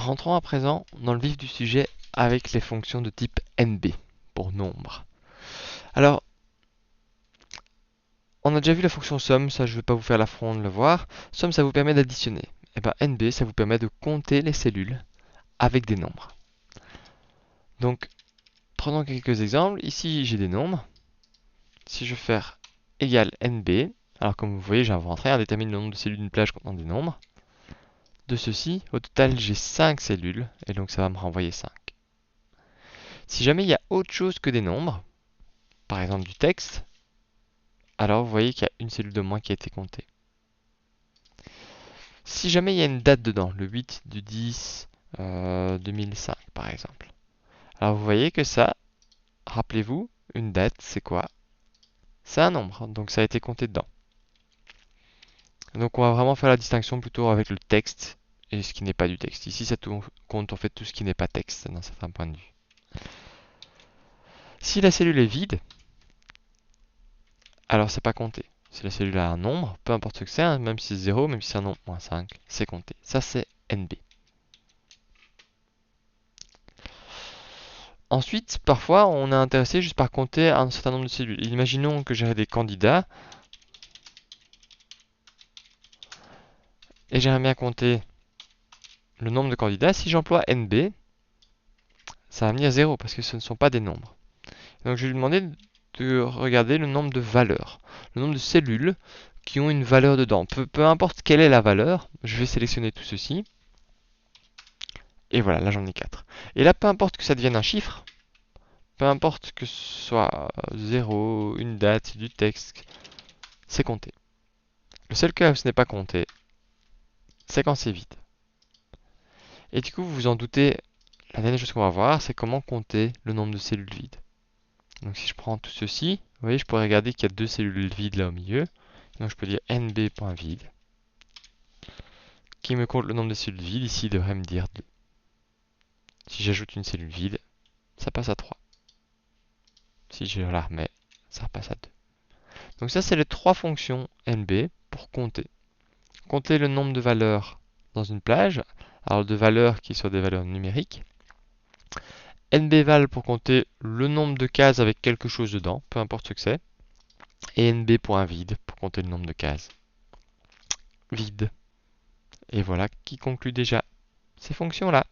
Rentrons à présent dans le vif du sujet avec les fonctions de type NB pour nombre. Alors, on a déjà vu la fonction somme, ça je ne vais pas vous faire l'affront de le voir. Somme, ça vous permet d'additionner. Et bien NB, ça vous permet de compter les cellules avec des nombres. Donc, prenons quelques exemples. Ici, j'ai des nombres. Si je veux faire égal NB, alors comme vous voyez, j'ai inventé, on détermine le nombre de cellules d'une plage contenant des nombres. De ceci, au total, j'ai 5 cellules, et donc ça va me renvoyer 5. Si jamais il y a autre chose que des nombres, par exemple du texte, alors vous voyez qu'il y a une cellule de moins qui a été comptée. Si jamais il y a une date dedans, le 8 du 10 2005 par exemple, alors vous voyez que ça, rappelez-vous, une date c'est quoi? C'est un nombre, donc ça a été compté dedans. Donc on va vraiment faire la distinction plutôt avec le texte et ce qui n'est pas du texte. Ici ça compte en fait tout ce qui n'est pas texte d'un certain point de vue. Si la cellule est vide, alors c'est pas compté. Si la cellule a un nombre, peu importe ce que c'est, hein, même si c'est 0, même si c'est un nombre moins 5, c'est compté. Ça c'est NB. Ensuite, parfois, on est intéressé juste par compter un certain nombre de cellules. Imaginons que j'ai des candidats et j'aimerais bien compter le nombre de candidats. Si j'emploie NB, ça va me dire 0 parce que ce ne sont pas des nombres. Donc je vais lui demander de regarder le nombre de valeurs, le nombre de cellules qui ont une valeur dedans. Peu importe quelle est la valeur, je vais sélectionner tout ceci. Et voilà, là j'en ai 4. Et là, peu importe que ça devienne un chiffre, peu importe que ce soit 0, une date, du texte, c'est compté. Le seul cas où ce n'est pas compté, c'est quand c'est vide. Et du coup, vous vous en doutez, la dernière chose qu'on va voir, c'est comment compter le nombre de cellules vides. Donc si je prends tout ceci, vous voyez, je pourrais regarder qu'il y a 2 cellules vides là au milieu. Donc je peux dire nb.vide, qui me compte le nombre de cellules vides. Ici, il devrait me dire 2. Si j'ajoute une cellule vide, ça passe à 3. Si je la remets, ça repasse à 2. Donc ça, c'est les 3 fonctions NB pour compter. Compter le nombre de valeurs dans une plage, alors de valeurs qui soient des valeurs numériques. NBVal pour compter le nombre de cases avec quelque chose dedans, peu importe ce que c'est. Et NB.vide pour compter le nombre de cases vides. Et voilà qui conclut déjà ces fonctions-là.